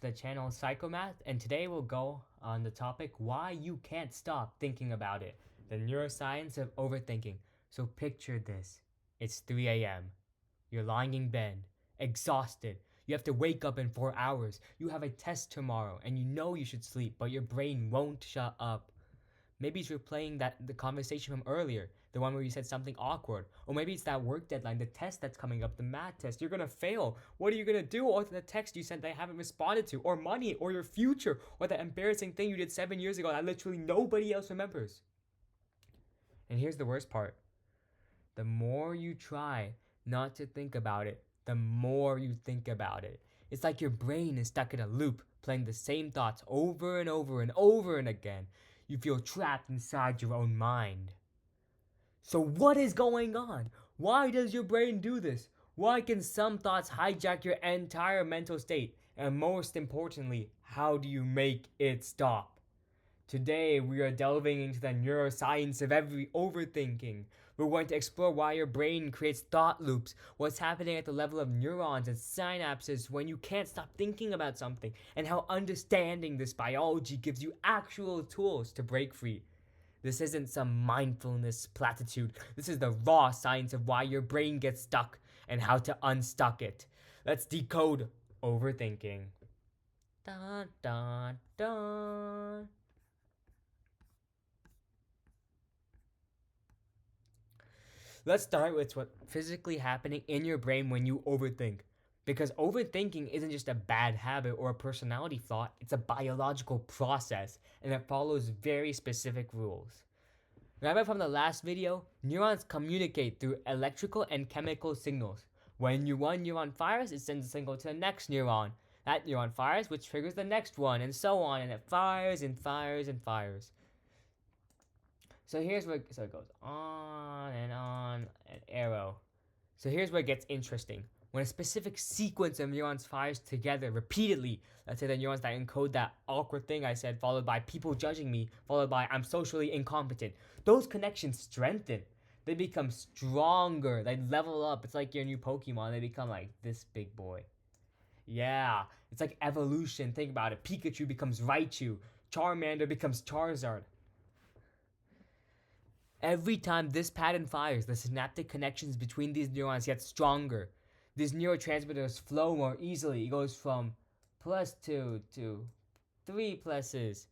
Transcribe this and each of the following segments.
the channel Psychomath, and today we'll go on the topic why you can't stop thinking about it, the neuroscience of overthinking. So picture this. It's 3 a.m. You're lying in bed, exhausted. You have to wake up in 4 hours. You have a test tomorrow, and you know you should sleep, but your brain won't shut up. Maybe it's replaying the conversation from earlier, the one where you said something awkward. Or maybe it's that work deadline, the test that's coming up, the math test. You're gonna fail. What are you gonna do? Or the text you sent that I haven't responded to, or money, or your future, or that embarrassing thing you did 7 years ago that literally nobody else remembers. And here's the worst part. The more you try not to think about it, the more you think about it. It's like your brain is stuck in a loop, playing the same thoughts over and over and over and again. You feel trapped inside your own mind. So, what is going on? Why does your brain do this? Why can some thoughts hijack your entire mental state? And most importantly, how do you make it stop? Today, we are delving into the neuroscience of every overthinking. We're going to explore why your brain creates thought loops, what's happening at the level of neurons and synapses when you can't stop thinking about something, and how understanding this biology gives you actual tools to break free. This isn't some mindfulness platitude. This is the raw science of why your brain gets stuck and how to unstuck it. Let's decode overthinking. Dun, dun, dun. Let's start with what's physically happening in your brain when you overthink. Because overthinking isn't just a bad habit or a personality flaw, it's a biological process and it follows very specific rules. Remember from the last video, neurons communicate through electrical and chemical signals. When one neuron fires, it sends a signal to the next neuron. That neuron fires, which triggers the next one, and so on, and it fires and fires and fires. So it goes on, an arrow. So here's where it gets interesting. When a specific sequence of neurons fires together repeatedly, let's say the neurons that encode that awkward thing I said, followed by people judging me, followed by I'm socially incompetent, those connections strengthen. They become stronger. They level up. It's like your new Pokemon. They become like this big boy. Yeah, it's like evolution. Think about it. Pikachu becomes Raichu. Charmander becomes Charizard. Every time this pattern fires, the synaptic connections between these neurons get stronger. These neurotransmitters flow more easily. It goes from +2 to 3 pluses.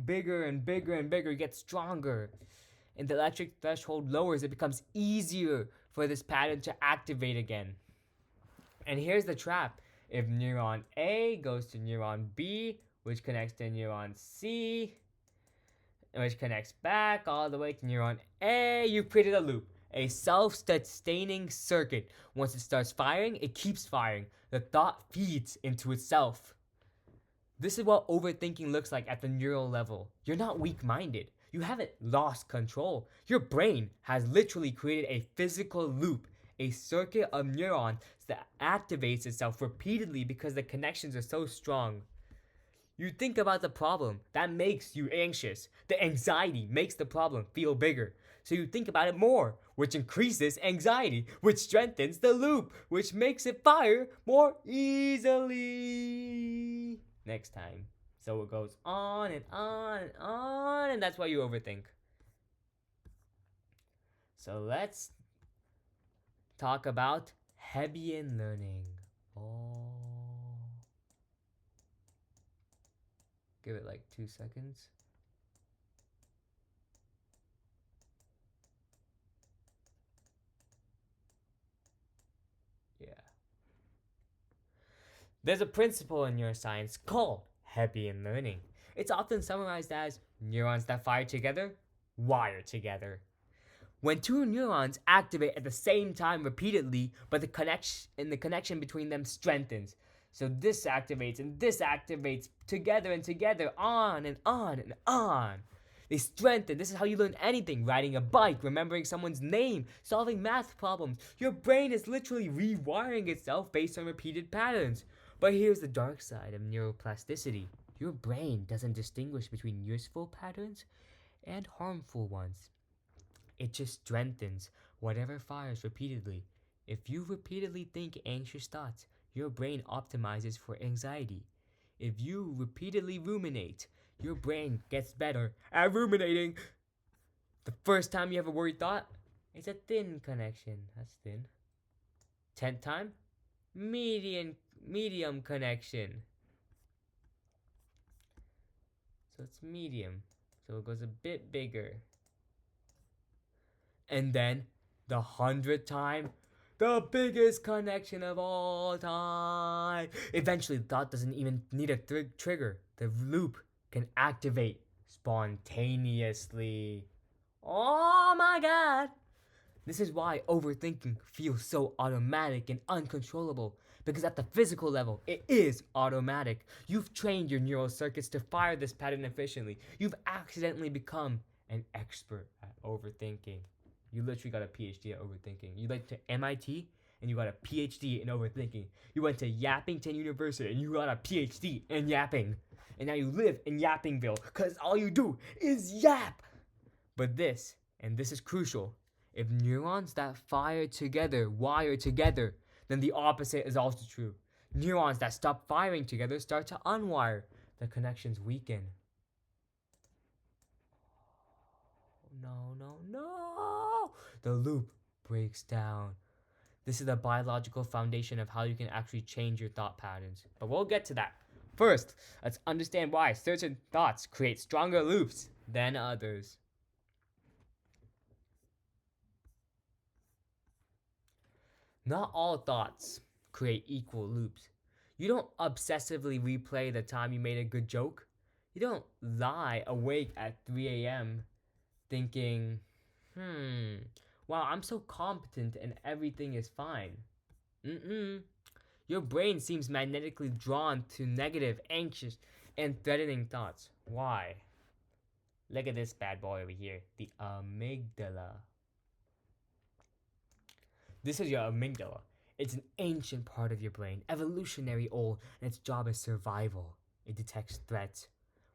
Bigger and bigger and bigger, it gets stronger. And the electric threshold lowers, it becomes easier for this pattern to activate again. And here's the trap. If neuron A goes to neuron B, which connects to neuron C, which connects back all the way to neuron A, you've created a loop, a self-sustaining circuit. Once it starts firing, it keeps firing. The thought feeds into itself. This is what overthinking looks like at the neural level. You're not weak-minded. You haven't lost control. Your brain has literally created a physical loop, a circuit of neurons that activates itself repeatedly because the connections are so strong. You think about the problem, that makes you anxious. The anxiety makes the problem feel bigger. So you think about it more, which increases anxiety, which strengthens the loop, which makes it fire more easily. Next time. So it goes on and on and on, and that's why you overthink. So let's talk about Hebbian learning. Give it like 2 seconds. Yeah. There's a principle in neuroscience called Hebbian learning. It's often summarized as neurons that fire together, wire together. When two neurons activate at the same time repeatedly, but the connection between them strengthens. So this activates and this activates together and together, on and on and on. They strengthen. This is how you learn anything. Riding a bike, remembering someone's name, solving math problems. Your brain is literally rewiring itself based on repeated patterns. But here's the dark side of neuroplasticity. Your brain doesn't distinguish between useful patterns and harmful ones. It just strengthens whatever fires repeatedly. If you repeatedly think anxious thoughts, your brain optimizes for anxiety. If you repeatedly ruminate, your brain gets better at ruminating. The first time you have a worried thought, it's a thin connection. That's thin. 10th time, medium connection. So it's medium. So it goes a bit bigger. And then the 100th time, the biggest connection of all time. Eventually, the thought doesn't even need a trigger. The loop can activate spontaneously. Oh my god! This is why overthinking feels so automatic and uncontrollable. Because at the physical level, it is automatic. You've trained your neural circuits to fire this pattern efficiently. You've accidentally become an expert at overthinking. You literally got a PhD at overthinking. You went to MIT and you got a PhD in overthinking. You went to Yappington University and you got a PhD in yapping. And now you live in Yappingville because all you do is yap. But this, and this is crucial, if neurons that fire together wire together, then the opposite is also true. Neurons that stop firing together start to unwire. The connections weaken. No. The loop breaks down. This is the biological foundation of how you can actually change your thought patterns. But we'll get to that. First, let's understand why certain thoughts create stronger loops than others. Not all thoughts create equal loops. You don't obsessively replay the time you made a good joke. You don't lie awake at 3 a.m. thinking, wow, I'm so competent and everything is fine. Your brain seems magnetically drawn to negative, anxious, and threatening thoughts. Why? Look at this bad boy over here, the amygdala. This is your amygdala. It's an ancient part of your brain, evolutionary old, and its job is survival. It detects threats.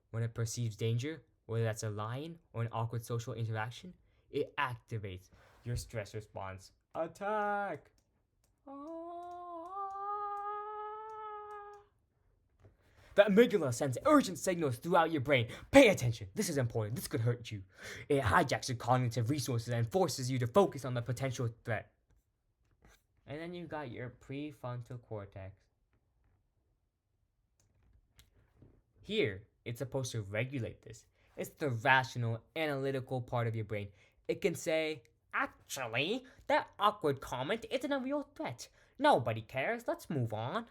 When it perceives danger, whether that's a lion or an awkward social interaction, it activates your stress response. Attack! The amygdala sends urgent signals throughout your brain. Pay attention. This is important. This could hurt you. It hijacks your cognitive resources and forces you to focus on the potential threat. And then you got your prefrontal cortex. Here, it's supposed to regulate this. It's the rational, analytical part of your brain. It can say, actually, that awkward comment isn't a real threat. Nobody cares. Let's move on.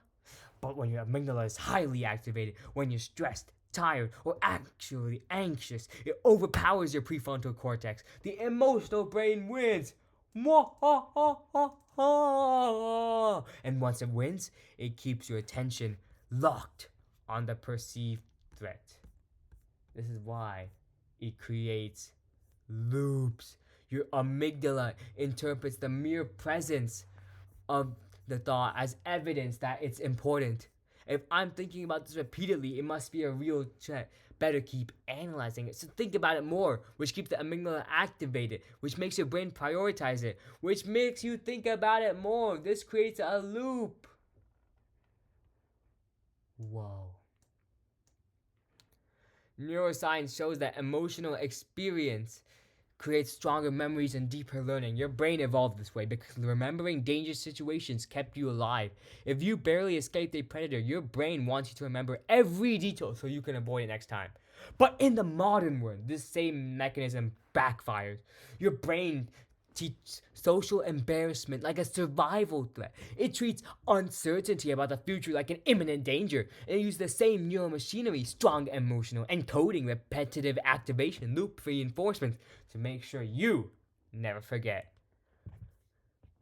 But when your amygdala is highly activated, when you're stressed, tired, or actually anxious, it overpowers your prefrontal cortex. The emotional brain wins. And once it wins, it keeps your attention locked on the perceived threat. This is why it creates loops. Your amygdala interprets the mere presence of the thought as evidence that it's important. If I'm thinking about this repeatedly, it must be a real threat. Better keep analyzing it. So think about it more, which keeps the amygdala activated, which makes your brain prioritize it, which makes you think about it more. This creates a loop. Whoa. Neuroscience shows that emotional experience creates stronger memories and deeper learning. Your brain evolved this way because remembering dangerous situations kept you alive. If you barely escaped a predator, your brain wants you to remember every detail so you can avoid it next time. But in the modern world, this same mechanism backfires. Your brain treats social embarrassment like a survival threat. It treats uncertainty about the future like an imminent danger. And it uses the same neural machinery, strong emotional encoding, repetitive activation, loop reinforcement, to make sure you never forget.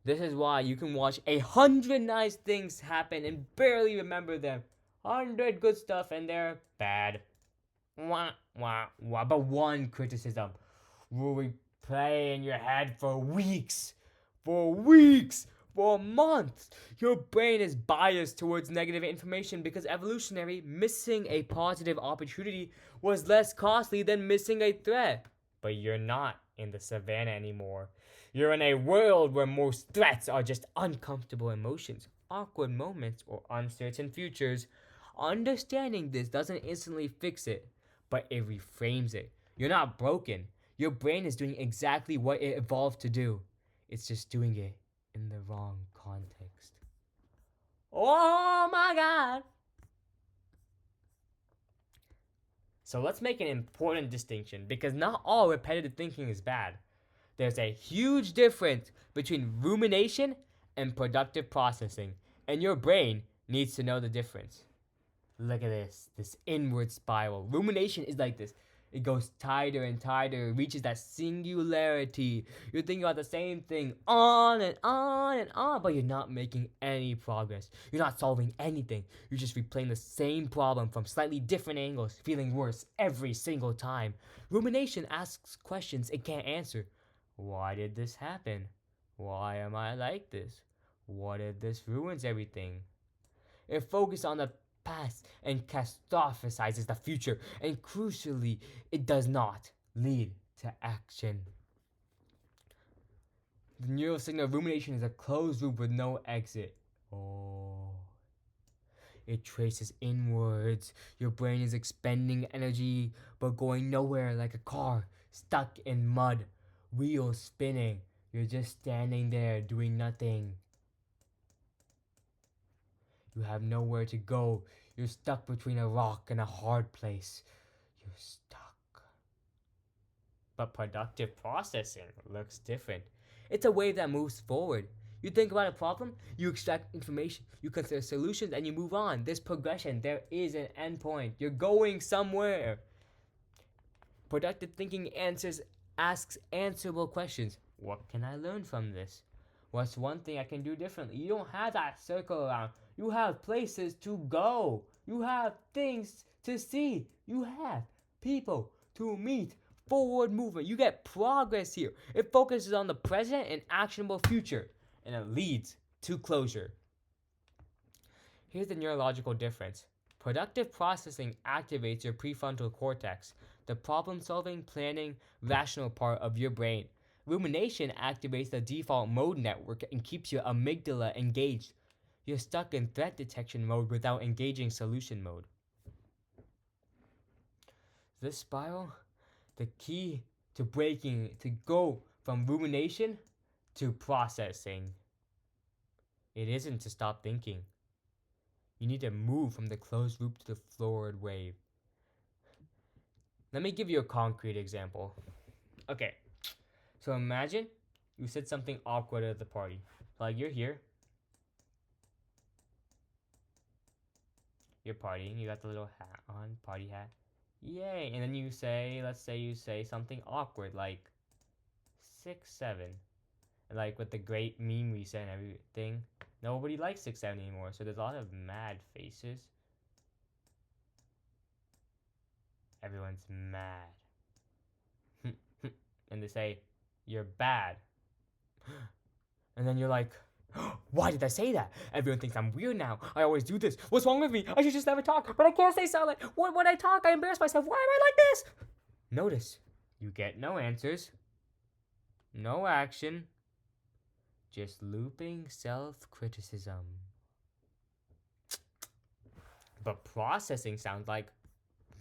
This is why you can watch 100 nice things happen and barely remember them. 100 good stuff and they're bad. But one criticism will replay in your head for weeks, for months. Your brain is biased towards negative information because evolutionary, missing a positive opportunity was less costly than missing a threat. But you're not in the savannah anymore. You're in a world where most threats are just uncomfortable emotions, awkward moments, or uncertain futures. Understanding this doesn't instantly fix it, but it reframes it. You're not broken. Your brain is doing exactly what it evolved to do. It's just doing it in the wrong context. Oh my god! So let's make an important distinction because not all repetitive thinking is bad. There's a huge difference between rumination and productive processing, and your brain needs to know the difference. Look at this inward spiral. Rumination is like this. It goes tighter and tighter, reaches that singularity. You're thinking about the same thing on and on and on, but you're not making any progress. You're not solving anything. You're just replaying the same problem from slightly different angles, feeling worse every single time. Rumination asks questions it can't answer. Why did this happen? Why am I like this? What if this ruins everything? It focuses on the past and catastrophizes the future, and crucially, it does not lead to action. The neural signal of rumination is a closed loop with no exit. Oh. It traces inwards. Your brain is expending energy, but going nowhere, like a car stuck in mud, wheels spinning. You're just standing there doing nothing. You have nowhere to go. You're stuck between a rock and a hard place. You're stuck. But productive processing looks different. It's a wave that moves forward. You think about a problem, you extract information, you consider solutions, and you move on. There's progression. There is an endpoint. You're going somewhere. Productive thinking asks answerable questions. What can I learn from this? What's one thing I can do differently? You don't have that circle around. You have places to go. You have things to see. You have people to meet. Forward movement. You get progress here. It focuses on the present and actionable future, and it leads to closure. Here's the neurological difference. Productive processing activates your prefrontal cortex, the problem-solving, planning, rational part of your brain. Rumination activates the default mode network and keeps your amygdala engaged. You're stuck in threat detection mode without engaging solution mode. This spiral, the key to breaking it, to go from rumination to processing. It isn't to stop thinking. You need to move from the closed loop to the forward wave. Let me give you a concrete example. Okay, so imagine you said something awkward at the party. Like you're here, you're partying, you got the little hat on, party hat. Yay! And then let's say you say something awkward like 6'7". And like with the great meme we said and everything, nobody likes 6'7" anymore, so there's a lot of mad faces. Everyone's mad. And they say, you're bad. And then you're like, why did I say that? Everyone thinks I'm weird now. I always do this. What's wrong with me? I should just never talk. But I can't stay silent. When I talk, I embarrass myself. Why am I like this? Notice, you get no answers, no action, just looping self-criticism. But processing sounds like,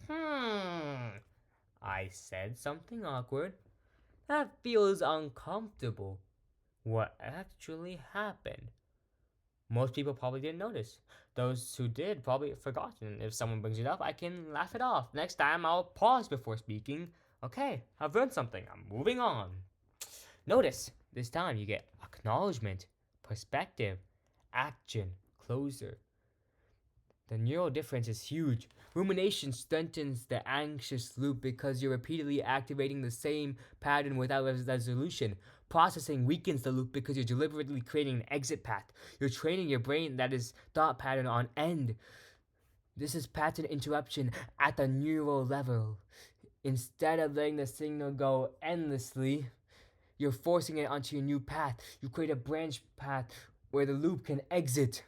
I said something awkward. That feels uncomfortable. What actually happened? Most people probably didn't notice. Those who did probably forgotten. If someone brings it up, I can laugh it off. Next time, I'll pause before speaking. Okay, I've learned something. I'm moving on. Notice, this time you get acknowledgement, perspective, action, closure. The neural difference is huge. Rumination strengthens the anxious loop because you're repeatedly activating the same pattern without resolution. Processing weakens the loop because you're deliberately creating an exit path. You're training your brain that is thought pattern on end. This is pattern interruption at the neural level. Instead of letting the signal go endlessly, you're forcing it onto your new path. You create a branch path where the loop can exit.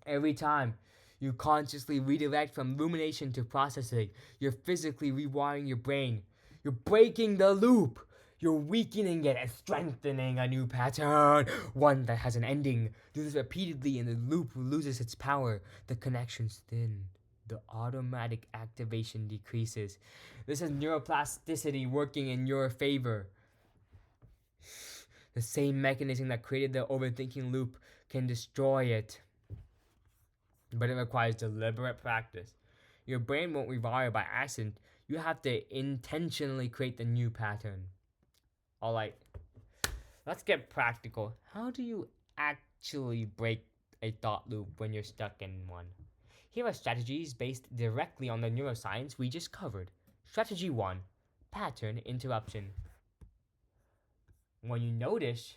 Every time you consciously redirect from rumination to processing, you're physically rewiring your brain. You're breaking the loop. You're weakening it and strengthening a new pattern, one that has an ending. Do this repeatedly and the loop loses its power. The connections thin. The automatic activation decreases. This is neuroplasticity working in your favor. The same mechanism that created the overthinking loop can destroy it, but it requires deliberate practice. Your brain won't rewire by accident. You have to intentionally create the new pattern. Alright, let's get practical. How do you actually break a thought loop when you're stuck in one? Here are strategies based directly on the neuroscience we just covered. Strategy 1: Pattern interruption. When you notice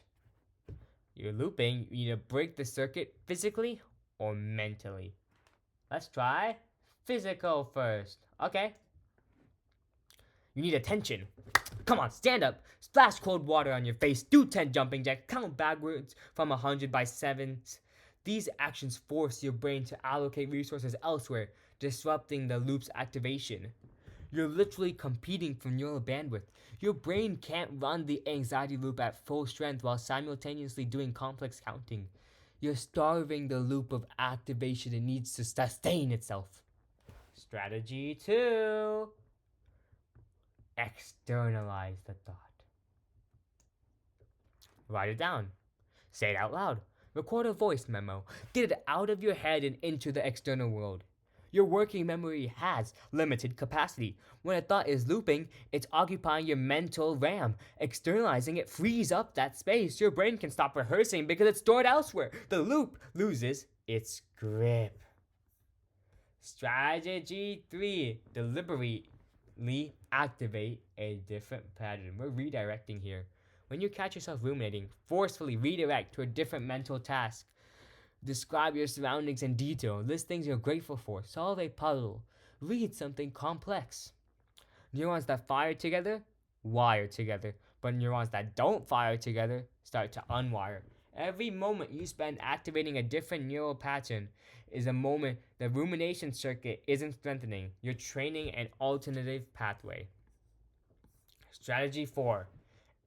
you're looping, you need to break the circuit physically or mentally. Let's try physical first. Okay. You need attention. Come on, stand up. Splash cold water on your face. Do 10 jumping jacks. Count backwards from 100 by 7s. These actions force your brain to allocate resources elsewhere, disrupting the loop's activation. You're literally competing for neural bandwidth. Your brain can't run the anxiety loop at full strength while simultaneously doing complex counting. You're starving the loop of activation it needs to sustain itself. Strategy 2: Externalize the thought. Write it down. Say it out loud. Record a voice memo. Get it out of your head and into the external world. Your working memory has limited capacity. When a thought is looping, it's occupying your mental RAM. Externalizing it frees up that space. Your brain can stop rehearsing because it's stored elsewhere. The loop loses its grip. Strategy 3: Deliberately activate a different pattern. We're redirecting here. When you catch yourself ruminating, forcefully redirect to a different mental task. Describe your surroundings in detail. List things you're grateful for. Solve a puzzle. Read something complex. Neurons that fire together, wire together. But neurons that don't fire together start to unwire. Every moment you spend activating a different neural pattern is a moment the rumination circuit isn't strengthening. You're training an alternative pathway. Strategy 4: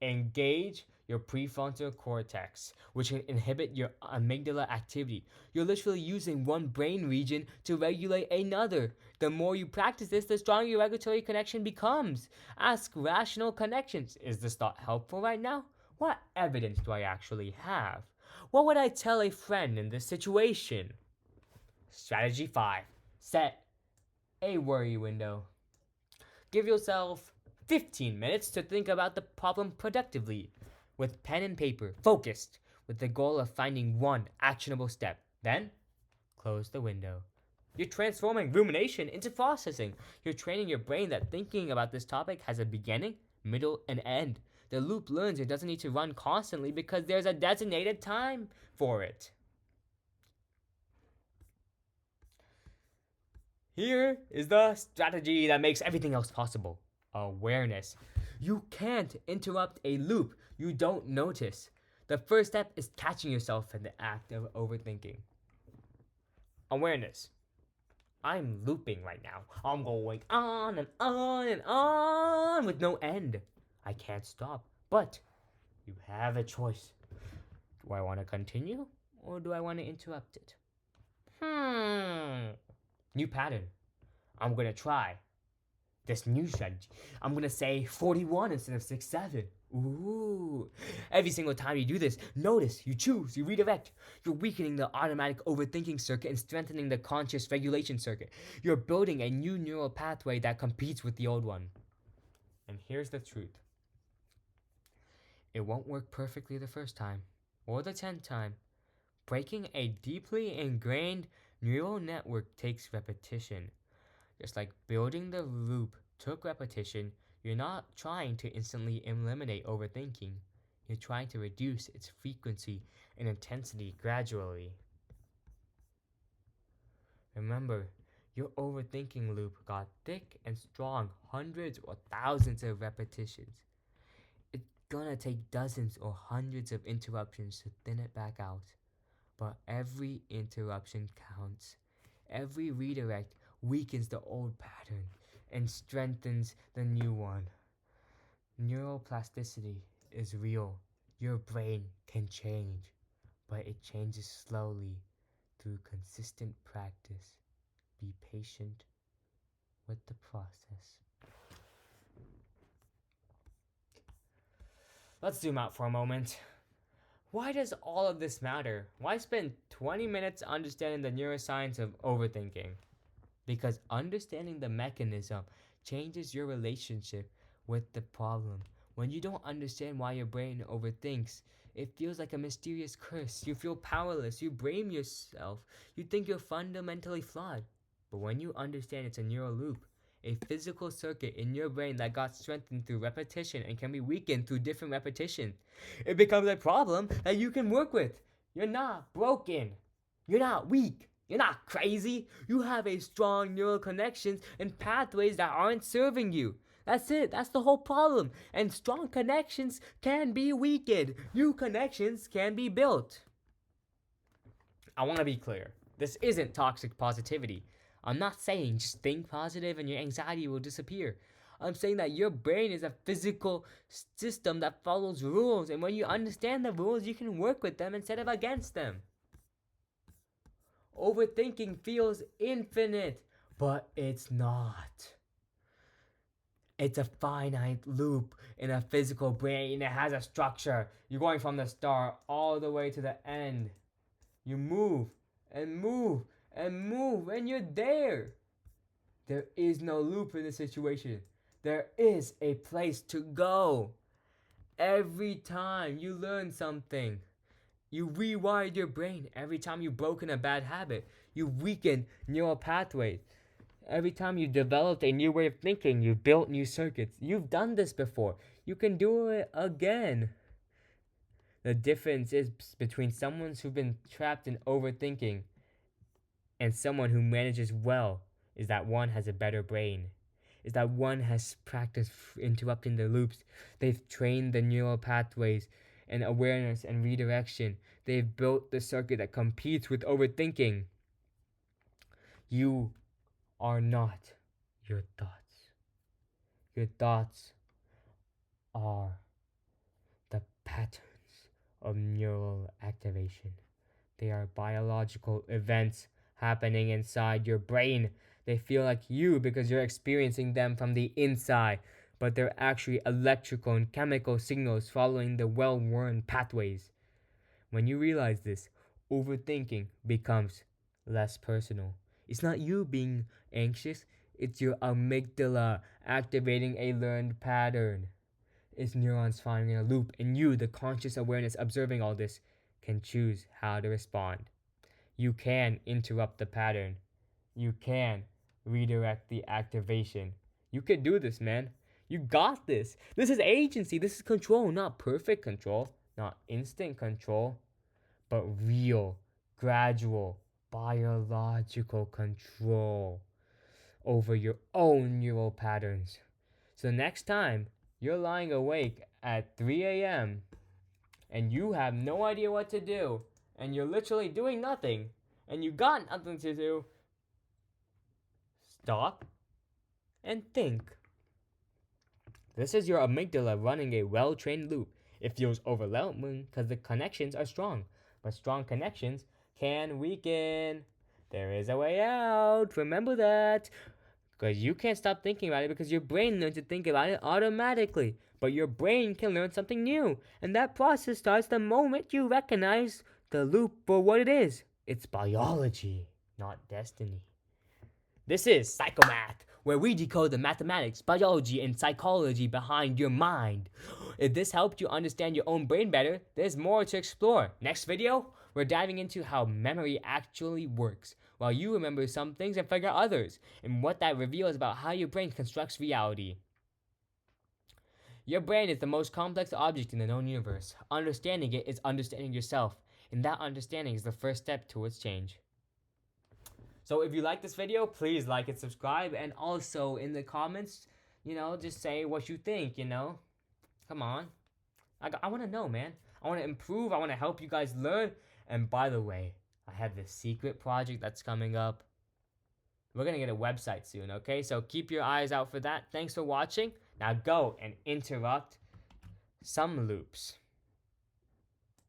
Engage your prefrontal cortex, which can inhibit your amygdala activity. You're literally using one brain region to regulate another. The more you practice this, the stronger your regulatory connection becomes. Ask rational connections. Is this thought helpful right now? What evidence do I actually have? What would I tell a friend in this situation? Strategy 5: Set a worry window. Give yourself 15 minutes to think about the problem productively, with pen and paper, focused, with the goal of finding one actionable step. Then, close the window. You're transforming rumination into processing. You're training your brain that thinking about this topic has a beginning, middle, and end. The loop learns it doesn't need to run constantly because there's a designated time for it. Here is the strategy that makes everything else possible: awareness. You can't interrupt a loop you don't notice. The first step is catching yourself in the act of overthinking. Awareness. I'm looping right now. I'm going on and on and on with no end. I can't stop. But you have a choice. Do I want to continue or do I want to interrupt it? New pattern. I'm going to try this new strategy. I'm going to say 41 instead of 67. Ooh. Every single time you do this, notice, you choose, you redirect. You're weakening the automatic overthinking circuit and strengthening the conscious regulation circuit. You're building a new neural pathway that competes with the old one. And here's the truth. It won't work perfectly the first time or the 10th time. Breaking a deeply ingrained neural network takes repetition. Just like building the loop took repetition, you're not trying to instantly eliminate overthinking. You're trying to reduce its frequency and intensity gradually. Remember, your overthinking loop got thick and strong hundreds or thousands of repetitions. It's gonna take dozens or hundreds of interruptions to thin it back out. But every interruption counts. Every redirect weakens the old pattern and strengthens the new one. Neuroplasticity is real. Your brain can change, but it changes slowly through consistent practice. Be patient with the process. Let's zoom out for a moment. Why does all of this matter? Why spend 20 minutes understanding the neuroscience of overthinking? Because understanding the mechanism changes your relationship with the problem. When you don't understand why your brain overthinks, it feels like a mysterious curse. You feel powerless, you blame yourself, you think you're fundamentally flawed. But when you understand it's a neural loop, a physical circuit in your brain that got strengthened through repetition and can be weakened through different repetition, it becomes a problem that you can work with. You're not broken. You're not weak. You're not crazy. You have a strong neural connections and pathways that aren't serving you. That's it. That's the whole problem. And strong connections can be weakened. New connections can be built. I want to be clear. This isn't toxic positivity. I'm not saying just think positive and your anxiety will disappear. I'm saying that your brain is a physical system that follows rules, and when you understand the rules, you can work with them instead of against them. Overthinking feels infinite, but it's not. It's a finite loop in a physical brain. It has a structure. You're going from the start all the way to the end. You move and move and move, and you're there. There is no loop in this situation. There is a place to go. Every time you learn something, you rewired your brain. Every time you've broken a bad habit, you weakened neural pathways. Every time you developed a new way of thinking, you built new circuits. You've done this before. You can do it again. The difference is between someone who's been trapped in overthinking and someone who manages well is that one has a better brain. Is that one has practiced interrupting the loops. They've trained the neural pathways and awareness and redirection. They've built the circuit that competes with overthinking. You are not your thoughts. Your thoughts are the patterns of neural activation. They are biological events happening inside your brain. They feel like you because you're experiencing them from the inside, but they're actually electrical and chemical signals following the well-worn pathways. When you realize this, overthinking becomes less personal. It's not you being anxious, it's your amygdala activating a learned pattern. It's neurons firing a loop, and you, the conscious awareness observing all this, can choose how to respond. You can interrupt the pattern. You can redirect the activation. You can do this, man. You got this. This is agency. This is control, not perfect control, not instant control, but real, gradual, biological control over your own neural patterns. So next time you're lying awake at 3 a.m. and you have no idea what to do, and you're literally doing nothing, and you got nothing to do, stop and think. This is your amygdala running a well-trained loop. It feels overwhelming because the connections are strong, but strong connections can weaken. There is a way out. Remember that. Because you can't stop thinking about it because your brain learns to think about it automatically. But your brain can learn something new. And that process starts the moment you recognize the loop for what it is. It's biology, not destiny. This is Psychomath, where we decode the mathematics, biology, and psychology behind your mind. If this helped you understand your own brain better, there's more to explore. Next video, we're diving into how memory actually works, while you remember some things and forget others, and what that reveals about how your brain constructs reality. Your brain is the most complex object in the known universe. Understanding it is understanding yourself, and that understanding is the first step towards change. So if you like this video, please like and subscribe, and also in the comments, just say what you think, Come on. I want to know, man. I want to improve. I want to help you guys learn. And by the way, I have this secret project that's coming up. We're going to get a website soon, okay? So keep your eyes out for that. Thanks for watching. Now go and interrupt some loops.